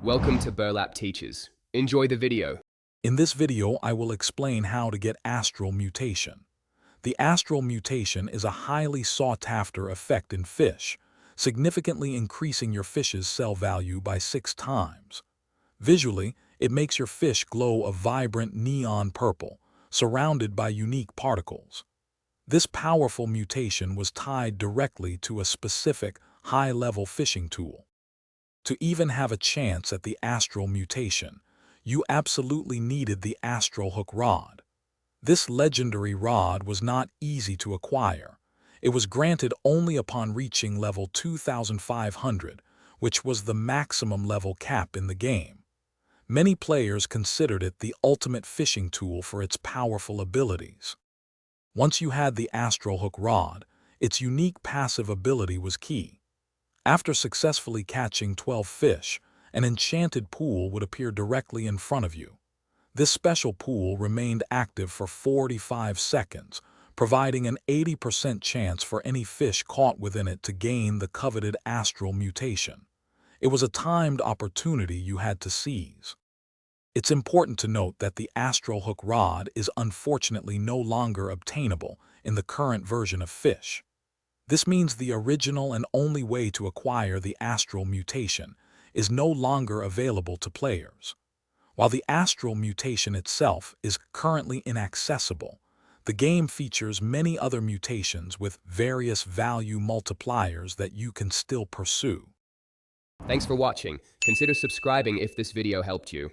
Welcome to Burlap Teachers. Enjoy the video. In this video, I will explain how to get Astral Mutation. The Astral Mutation is a highly sought-after effect in Fisch, significantly increasing your fish's cell value by 6 times. Visually, it makes your fish glow a vibrant neon purple, surrounded by unique particles. This powerful mutation was tied directly to a specific, high-level fishing tool. To even have a chance at the Astral Mutation, you absolutely needed the Astral Hook Rod. This legendary rod was not easy to acquire. It was granted only upon reaching level 2500, which was the maximum level cap in the game. Many players considered it the ultimate fishing tool for its powerful abilities. Once you had the Astral Hook Rod, its unique passive ability was key. After successfully catching 12 fish, an enchanted pool would appear directly in front of you. This special pool remained active for 45 seconds, providing an 80% chance for any fish caught within it to gain the coveted Astral Mutation. It was a timed opportunity you had to seize. It's important to note that the Astral Hook Rod is unfortunately no longer obtainable in the current version of Fisch. This means the original and only way to acquire the Astral Mutation is no longer available to players. While the Astral Mutation itself is currently inaccessible, the game features many other mutations with various value multipliers that you can still pursue. Thanks for watching. Consider subscribing if this video helped you.